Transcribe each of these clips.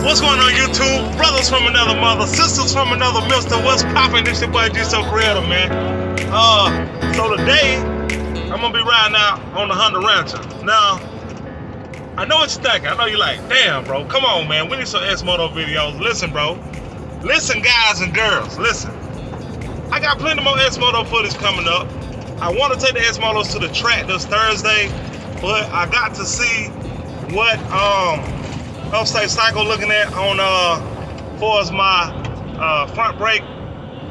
What's going on YouTube? Brothers from another mother, sisters from another mister. What's poppin'? This your boy G So Creative, man. So today I'm gonna be riding out on the Honda Rancher. Now, I know what you're thinking. I know you're like, damn, bro, come on, man. We need some S-Moto videos. Listen, bro. Listen, guys and girls. Listen. I got plenty more S-Moto footage coming up. I want to take the S-Motos to the track this Thursday, but I got to see what Upstate Cycle looking at on for as my front brake.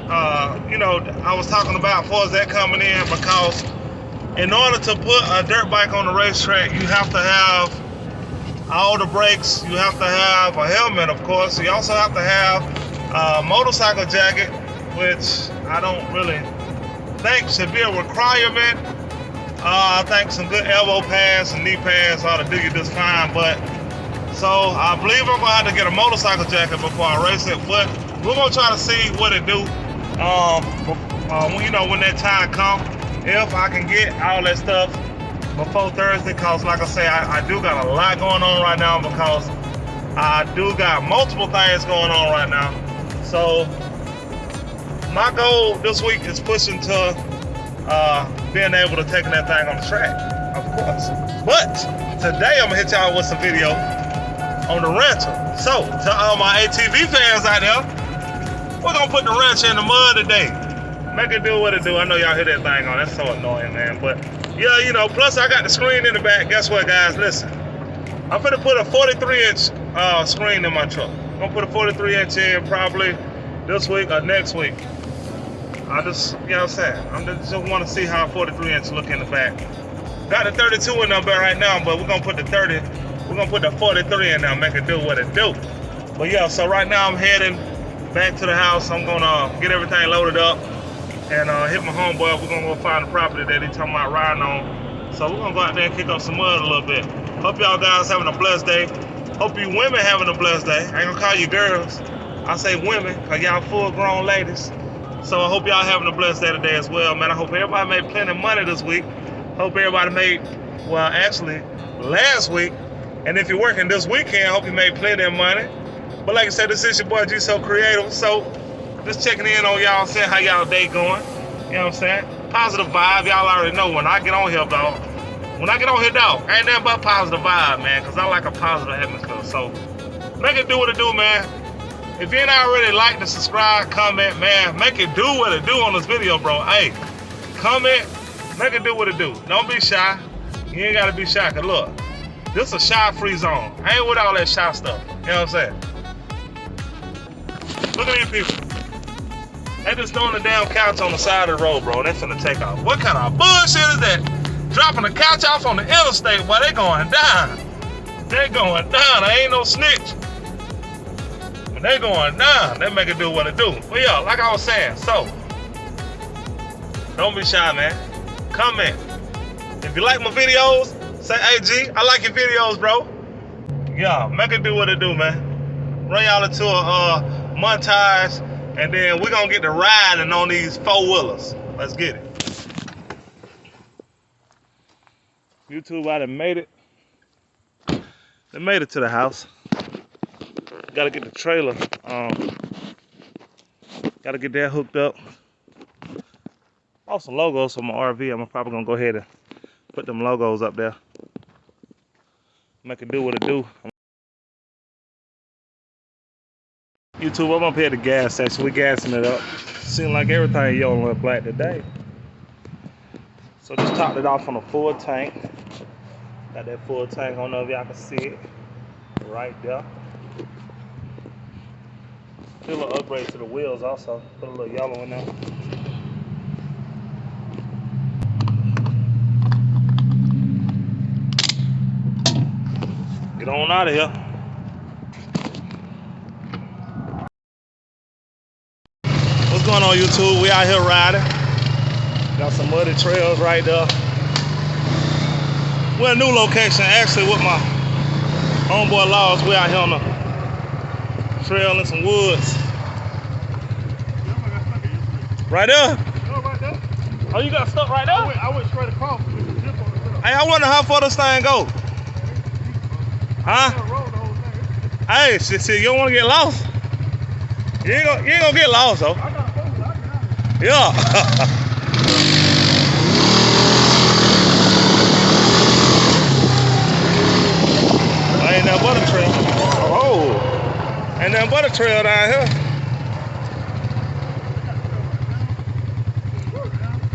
I was talking about for as that coming in, because in order to put a dirt bike on the racetrack, you have to have all the brakes. You have to have a helmet, of course. You also have to have a motorcycle jacket, which I don't really think should be a requirement. I think some good elbow pads and knee pads ought to do you just fine. But so I believe I'm gonna have to get a motorcycle jacket before I race it. But we're gonna try to see what it do. When that time comes, if I can get all that stuff before Thursday, cause like I say, I do got a lot going on right now, because I do got multiple things going on right now. So my goal this week is pushing to being able to take that thing on the track, of course. But today I'm gonna hit y'all with some video on the Rancher. So to all my ATV fans out there, we're gonna put the Rancher in the mud today. Make it do what it do. I know y'all hear that thing on. That's so annoying, man. But yeah, plus I got the screen in the back. Guess what, guys? Listen, I'm gonna put a 43-inch screen in my truck. I'm gonna put a 43-inch in probably this week or next week. I just, I just want to see how a 43-inch look in the back. Got the 32 in there right now, but we're gonna put the 30. We're gonna put the 43 in there, make it do what it do. But yeah, so right now I'm heading back to the house. I'm gonna get everything loaded up and hit my homeboy. We're gonna go find the property that he's talking about riding on. So we're gonna go out there and kick up some mud a little bit. Hope y'all guys having a blessed day. Hope you women having a blessed day. I ain't gonna call you girls. I say women, cause y'all full-grown ladies. So I hope y'all having a blessed day today as well, man. I hope everybody made plenty of money this week. Hope everybody made, well, actually, last week. And if you're working this weekend, I hope you made plenty of money. But like I said, this is your boy G So Creative. So just checking in on y'all, saying how y'all day going. You know what I'm saying? Positive vibe. Y'all already know when I get on here, dog. When I get on here, dog, ain't nothing but positive vibe, man. Because I like a positive atmosphere. So make it do what it do, man. If you ain't already liked and subscribe, comment, man, make it do what it do on this video, bro. Hey, comment, make it do what it do. Don't be shy. You ain't gotta be shy, cause look, this is a shy-free zone. I ain't with all that shy stuff. You know what I'm saying? Look at these people. They just throwing the damn couch on the side of the road, bro. They finna take off. What kind of bullshit is that? Dropping the couch off on the interstate, boy, they going down. They going down. They ain't no snitch. They going down. They make it do what it do. But yeah, like I was saying, so don't be shy, man. Comment. If you like my videos, say, hey G, I like your videos, bro. Yeah, make it do what it do, man. Run y'all into a montage, and then we're gonna get to riding on these four-wheelers. Let's get it. YouTube, I done made it. They made it to the house. Gotta get the trailer, gotta get that hooked up. Also logos for my RV. I'm probably gonna go ahead and put them logos up there. Make it do what it do. YouTube, I'm up here at the gas station. We gassing it up. Seems like everything yellow and black today. So just topped it off on a full tank. Got that full tank. I don't know if y'all can see it right there. Do a little upgrade to the wheels also. Put a little yellow in there. Get on out of here. What's going on, YouTube? We out here riding. Got some muddy trails right there. We're in a new location, actually, with my homeboy Laws. We out here on the trail in some woods. Right there? No, right there. Oh, you got stuck right there? I went straight across. Hey, I wonder how far this thing go. Huh? Hey, shit, you don't want to get lost. You ain't gonna get lost, though. Yeah. Ain't nothing but a trail. Oh, ain't nothing but a trail down here.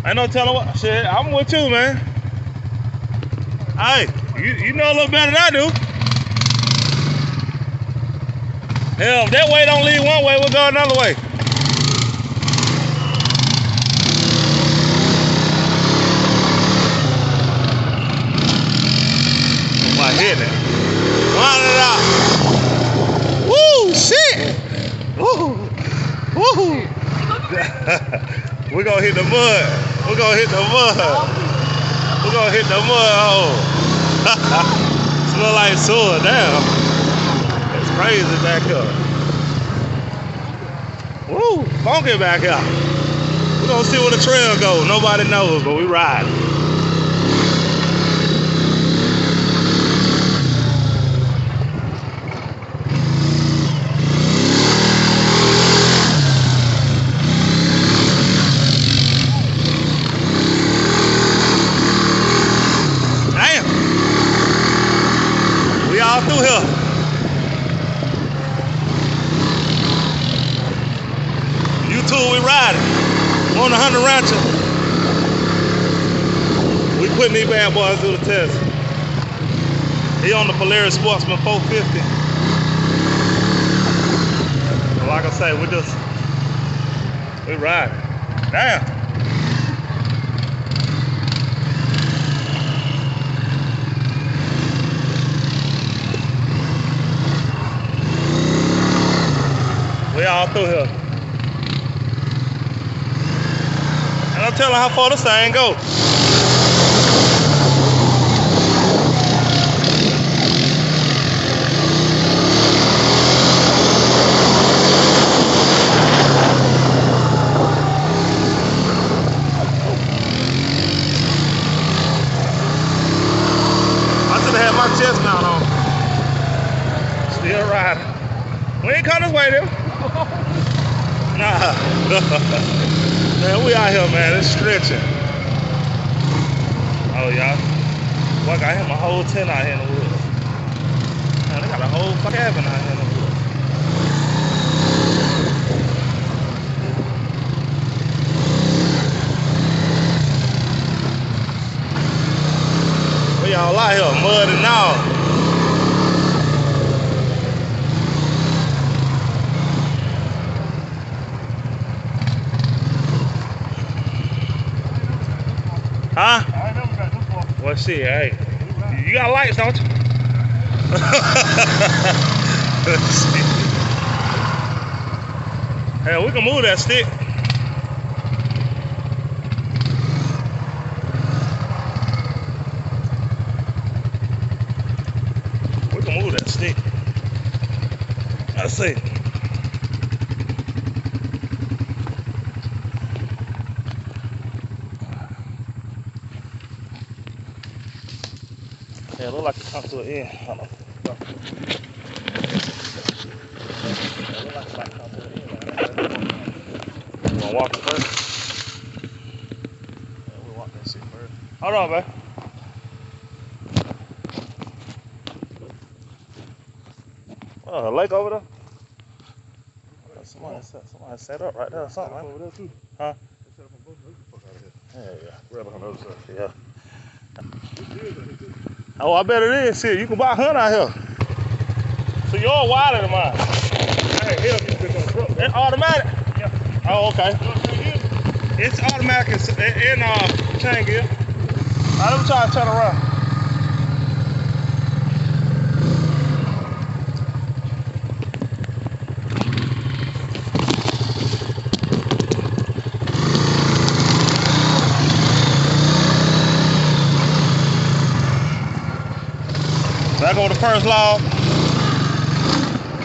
Ain't no telling what. Shit, I'm with you, man. Hey, you know a little better than I do. Hell, if that way don't lead one way, we'll go another way. I'm hitting it. Line it out. Woo, shit. Woo. Woo. We're gonna hit the mud. We're gonna hit the mud. We're gonna hit the mud hole. Smell like sewer down. It's crazy back up. Woo, funky back out. We're gonna see where the trail goes. Nobody knows, but we riding. All through here. You two, we riding. On the Hunter Rancher. We putting these bad boys through the test. He on the Polaris Sportsman 450. But like I say, we riding. Damn. We all through here. And I'm telling how far this thing go. I should have had my chest mount on. Still riding. We ain't come this way, though. Nah. Man, we out here, man. It's stretching. Oh, y'all. Boy, I got my whole tent out here in the woods. Man, they got a whole cabin out here in the woods. We all out here, mud and all. Huh? I ain't never got this far. Well, shit, hey. You got lights, don't you? Hell, we can move that stick. We can move that stick. Let's see. Yeah, it look like it comes to an end. Hold on. It look like it might come to an end. You wanna walk it first? Yeah, we'll walk that shit first. Hold on, man. Oh, a lake over there? Somebody set up right there or something, right? Over there too. Huh? They set up on both sides. Fuck out of here. Yeah. Right on the other side. Yeah. Oh, I bet it is. Shit, you can buy a hunt out here. So yours wider than mine. Hey, hell, you pick on the truck. It's automatic? Yeah. Oh, okay. It's automatic in chain gear. All right, let me try to turn around. Back over the first log.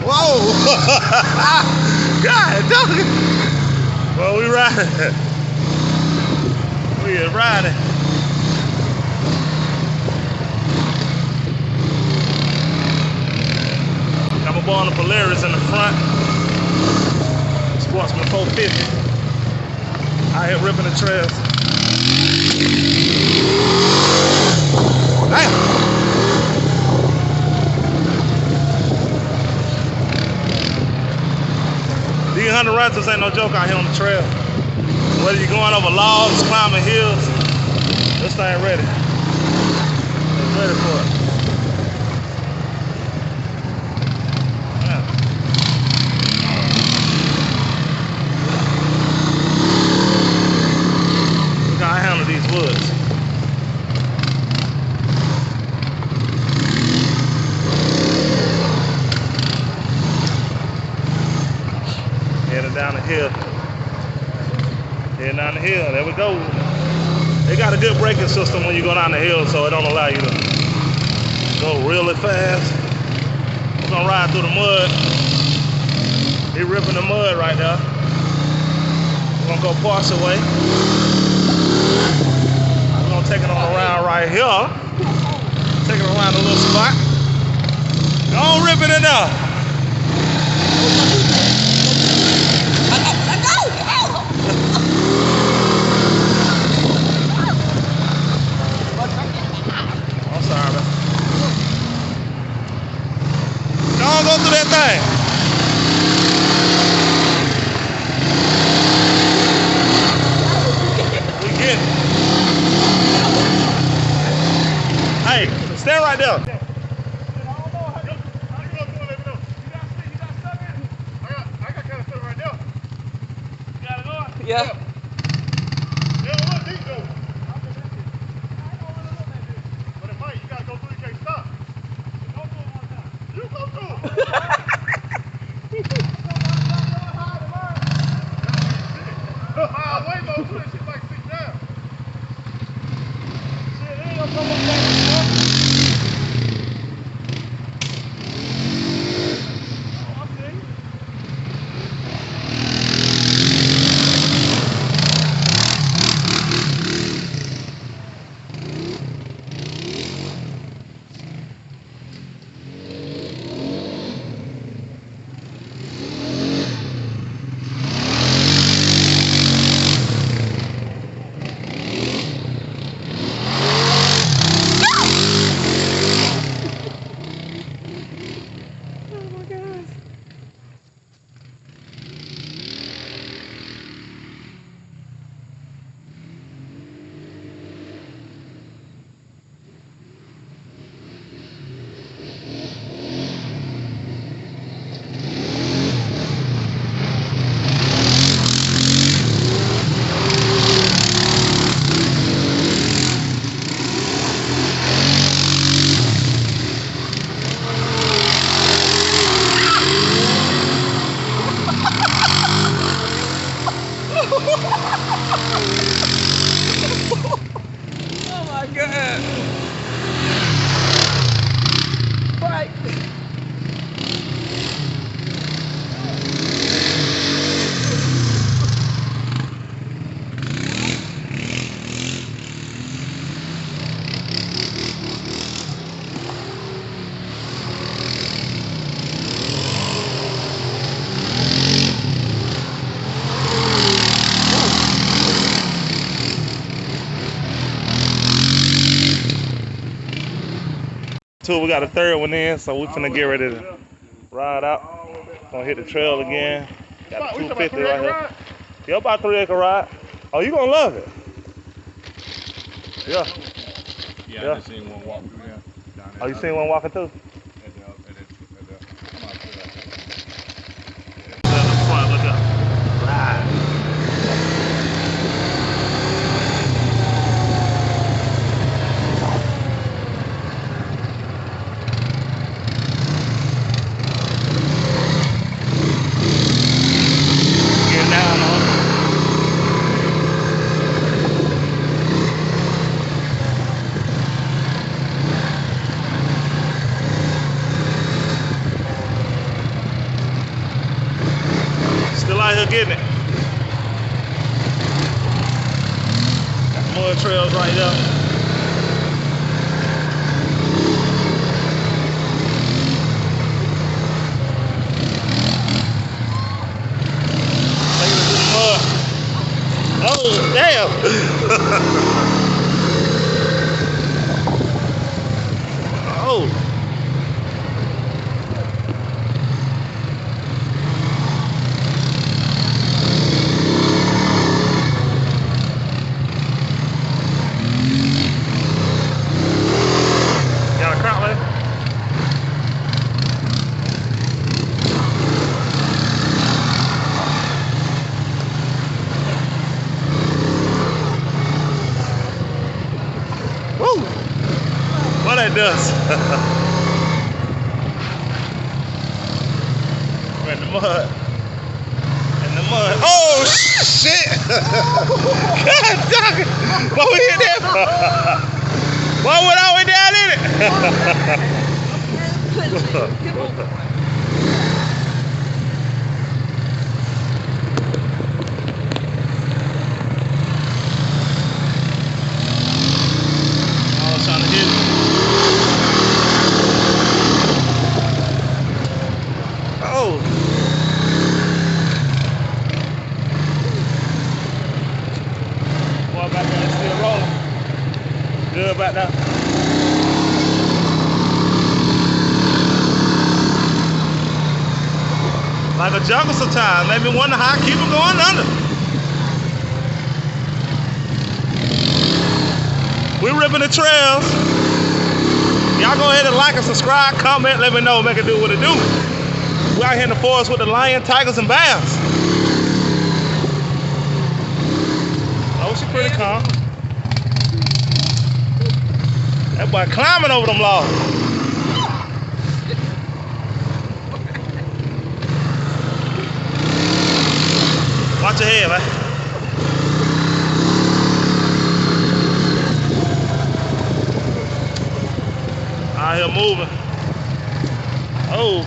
Whoa! God, dog. Well, we riding. We is riding. Come my boy on the Polaris in the front. Sportsman 450. Out here ripping the trails. Damn. These 100 rentals ain't no joke out here on the trail. Whether you're going over logs, climbing hills, this thing ready. It's ready for it. Yeah. Look how I handle these woods. Heading down the hill. Heading down the hill. There we go. They got a good braking system when you go down the hill, so it don't allow you to go really fast. We're gonna ride through the mud. He ripping the mud right there. We're gonna go parts away. We're gonna take it on around right here. Take it around the little spot. Don't rip it in there. I'm sorry, man. Don't go through that thing. We get it. Hey, stand right there. Yeah. Yeah, what deep though? But it might, you gotta go through, you can't stop. Go through it one time. You go through it. Way low too, that shit like 6 down. Shit, it ain't gonna come up back. Oh my God. Right. We got a third one in, so we finna get ready to ride out. Gonna hit the trail again. Got a 250 right here. Yeah, about 3 acre ride. Oh, you gonna love it. Yeah. Yeah, I just seen one walk through there. Oh, you seen one walking through? Front, look up. Ride. Getting it. Got mud trails right there. damn. Oh. Got a crowd there? Woo! What that does? We're in the mud. In the mud. Oh shit! God dog it! Why we hit that? Why went all the way down in it? I was trying to hit it. Oh. Boy, back there, it's still rolling. Good back there. Like a jungle sometimes. Made me wonder how I keep them going under. We're ripping the trails. Y'all go ahead and like and subscribe, comment, let me know, make it do what it do. We're out here in the forest with the lion, tigers, and bears. Oh, she's pretty calm. That boy climbing over them logs. Watch your head, man. Out here moving. Oh.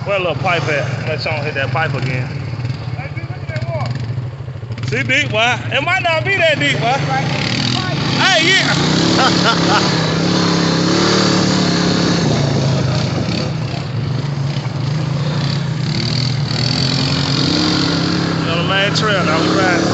Where a little pipe at? Let y'all hit that pipe again. See deep, boy. It might not be that deep, boy. Hey, yeah. On the main trail, now we riding.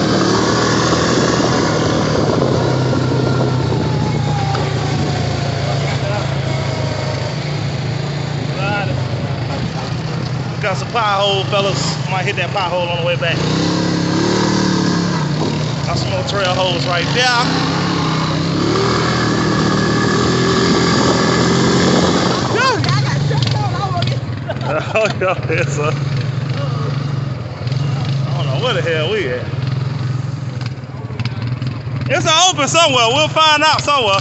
Got some pothole, fellas. Might hit that pothole on the way back. Got some more trail holes right there. Oh, yeah, it's a. I don't know where the hell we at. It's an open somewhere. We'll find out somewhere.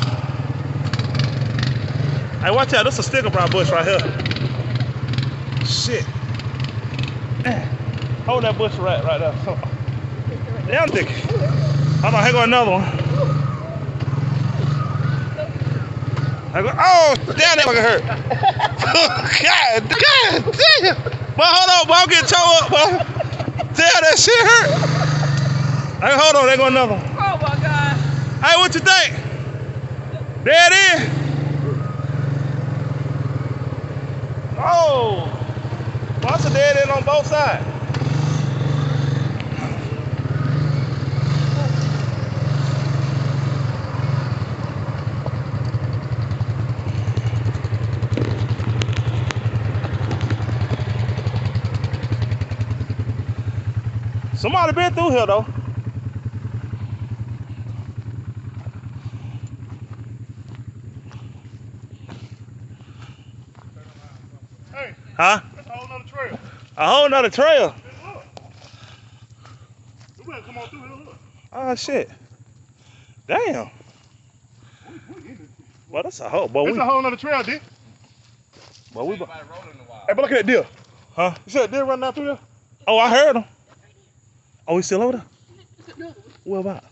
Hey, watch out. This is a sticker brown bush right here. Shit. Hold that bush right there. Damn thick. Hold on, here go another one. Oh, damn, that fucking hurt. God damn. Boy, hold on, boy, I'm getting towed up, boy. Damn, that shit hurt. Hey, hold on, there go another one. Oh my God. Hey, what you think? There it is. Oh. Well, that's a dead end on both sides. Somebody been through here though. Hey, Huh? that's a whole nother trail. A whole nother trail. Look. We better come on through here, look. Oh shit. Damn. Well, that's a whole. But It's a whole nother trail, D. But we. Hey, but look at that deer. Huh? You see that deer running down through here? Oh, I heard him. Oh, he's still over there? What about?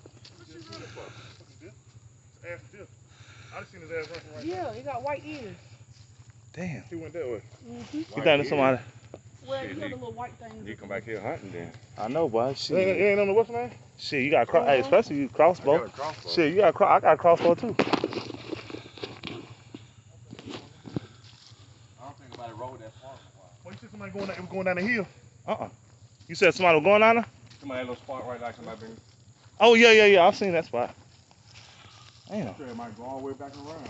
Ass deer. I just seen his ass running right Yeah, he got white ears. Damn. now. He went that way. You think there's somebody? Well, you know the little white things. You come back here hunting then. I know, boy. You Shit. ain't on the what's name? Shit, you got hey, especially you I crossbow. got a crossbow. Shit, you got I got a crossbow too. I don't think about it road that far. Well, you see somebody going down the hill. Uh-uh. You You said somebody was going on there? Somebody had a little spot right like somebody been. Oh, yeah. I've seen that spot. Damn. It might go all the way back around.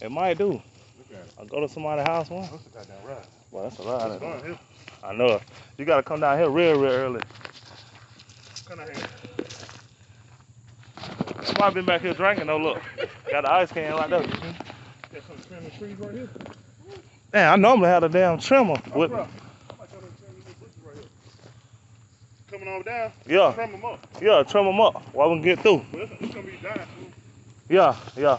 It might do. Look at it. I'll go to somebody's house one. That's a goddamn ride. Well, that's a ride. It's going here. I know it. You gotta come down here real early. Come down here. Somebody been back here drinking though, look. Got the ice can right there. Got some trimming trees right here. Man, I normally have a damn trimmer with me. I might go to trim these bushes right here. Coming on down. Yeah. Trim them up. Yeah, trim them up while we can get through. Well, it's gonna be dying soon. Yeah. Trying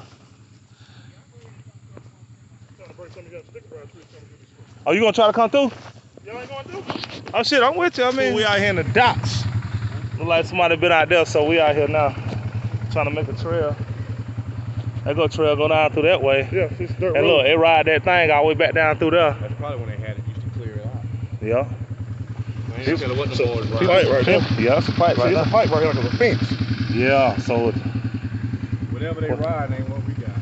to break some of your sticker brush trees coming through this way. Oh, you gonna try to come through? Y'all ain't going through? Oh shit, I'm with you. I mean, we out here in the docks. Look like somebody been out there, so we out here now. Trying to make a trail. That trail go down through that way. Yeah, it's dirt And road. look, it ride that thing all the way back down through there. That's probably when they had it, used to clear it out. Yeah. Man, you tell what the boys Pipe right. right there. Yeah, that's a pipe See, right it's a there. pipe right here like a fence. Yeah, so Whatever they ride ain't what we got.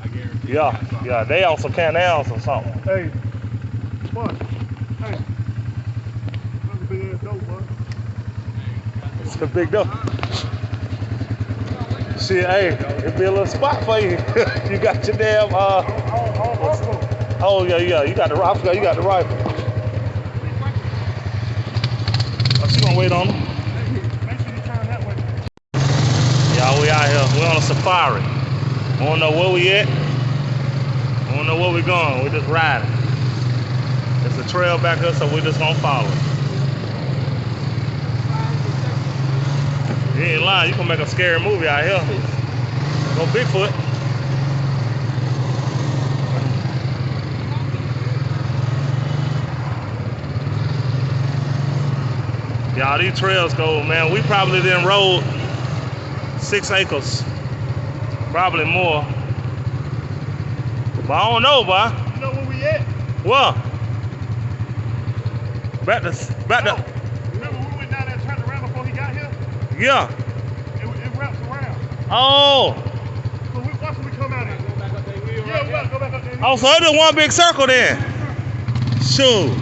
I guarantee you. yeah, they on some canals or something. Hey, what? Hey, that's a big ass dope, bro. It's a big dope. Shit, hey, it be a little spot for you. You got your damn oh yeah, you got the rifle, you got the rifle. Oh, she gonna wait on him. Make sure you turn that way. Yeah, we out here. We on a safari. We don't know where we at. We don't know where we going. We just riding. There's a trail back there, so we just gonna follow it. You ain't lying. You gonna make a scary movie out here. Go Bigfoot. Y'all, these trails go, man. We probably done rode 6 acres. Probably more. But I don't know, boy. You know where we at? Well, back to, Remember we went down there and turned around before he got here? yeah. It wraps around. Oh. So watch when we come out here. Go back up there. Yeah, we gotta go back up there. Oh, so it just one big circle then. Shoot.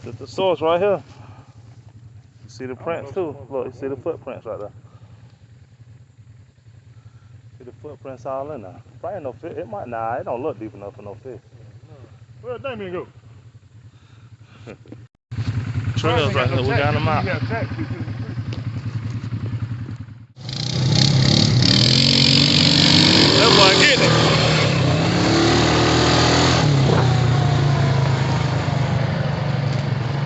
That's the source right here. You see the prints too. Look, you see the footprints right there. See the footprints all in there. Probably ain't no fish. It might, nah, it don't look deep enough for no fish. Where'd Damien go? Trails right here, we got them out. Yeah, jack. That boy getting it.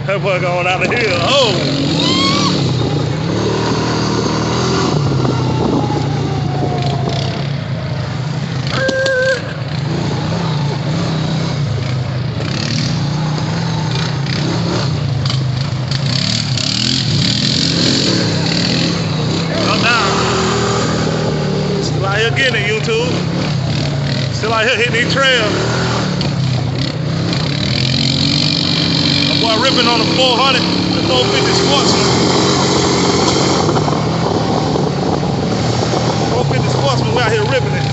That boy going out the hill. Oh! Come down. Still out here getting it, YouTube. Still out here hitting these trails. Boy, ripping on the 400, the 450 Sportsman. 450 Sportsman, we out here ripping it.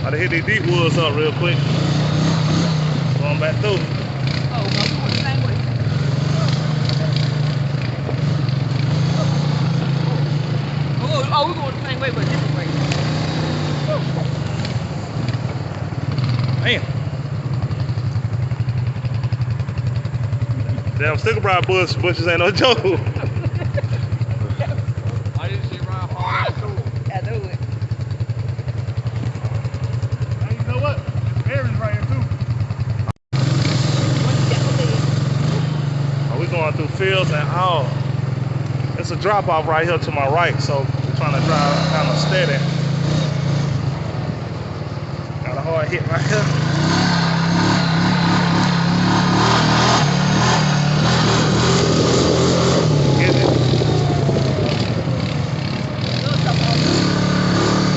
I done hit these deep woods up real quick. Going back through. Oh, no, we going the same way. Oh, we're going the same way, but a different way. Man. Damn sticker bushes ain't no joke. I didn't see Ryan fall out of school. I know it. Hey, you know what? There's berries right here too. Are we going through fields and oh, it's a drop off right here to my right, so we're trying to drive kind of steady. Got a hard hit right here. Get it.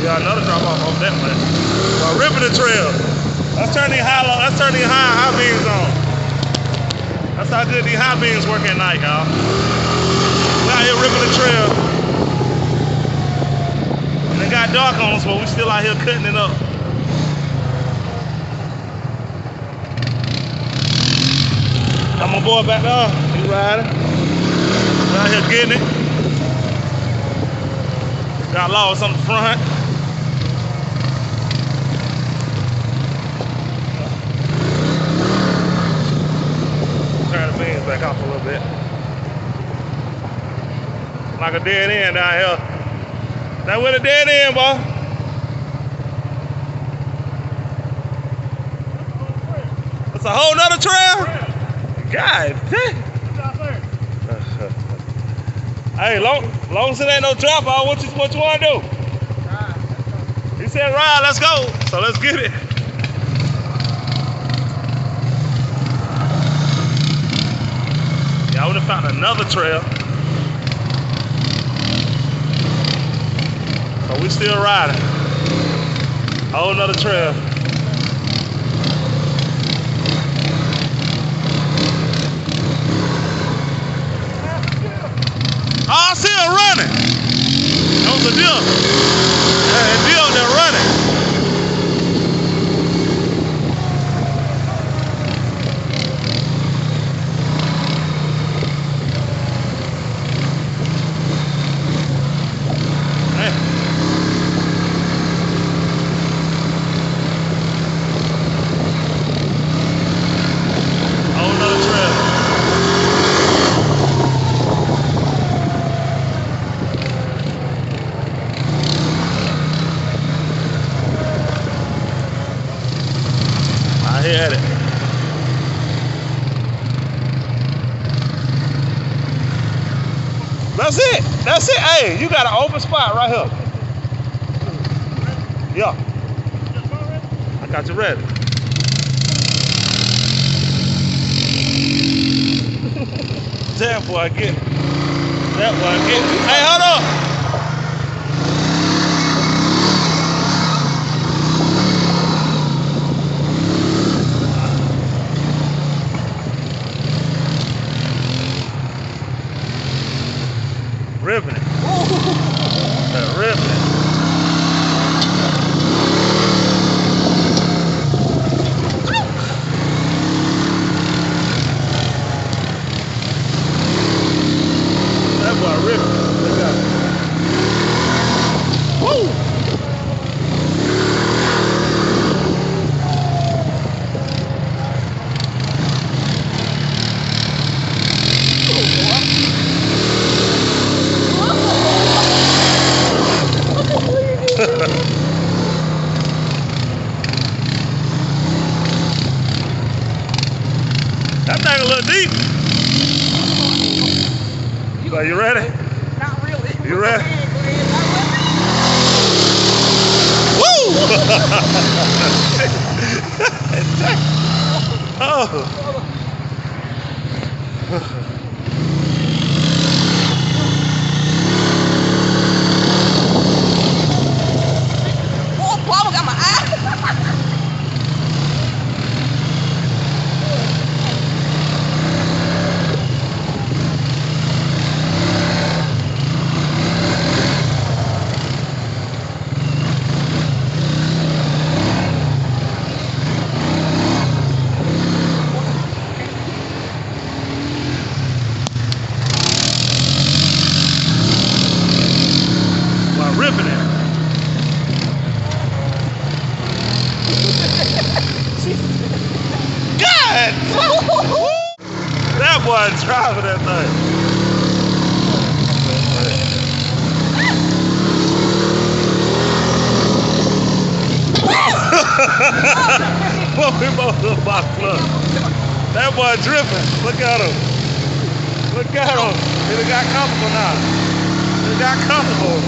Yeah, another drop off over that way. Well, ripping the trail. Let's turn these high beams on. That's how good these high beams work at night, y'all. We out here ripping the trail. And it got dark on us, but we still out here cutting it up. Got my boy back there. He riding. He's out here getting it. Got lost on the front. Turn the beans back off a little bit. Like a dead end down here. That went a dead end, boy. It's a whole nother trail? God damn. Hey, long as it ain't no drop out, what you want to do? He said ride, let's go. So let's get it. Yeah, I would have found another trail. So we still riding. Whole nother trail. Oh, I see him running. That was a deer. That deer out there running. At it. That's it. That's it. Hey, you got an open spot right here. Yeah. I got you ready. Damn boy, I get it. That boy, I get it. Hey, hold on. Ripping it. Ripping it. That boy ripping it. Look out. Woo! That thing a little deep. So you ready? Not really. You ready? Woo! Oh. Bubble got my eye. While ripping it. God! That boy driving that thing. Well, we both look box club. That boy dripping. Look at him. Look at him. He done got comfortable now. He got comfortable.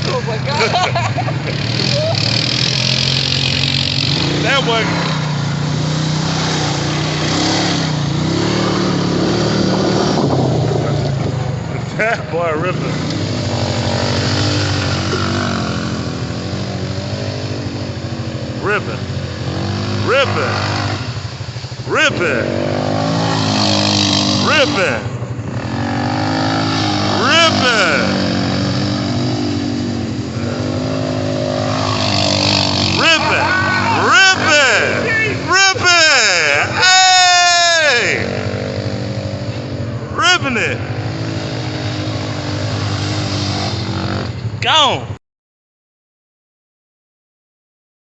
Oh my God. That boy. That boy ripping. Ripping. Ripping. Ripping. Ripping. Ripping. Ripping. Ripping. Ripping. Hey! Ripping it. Gone.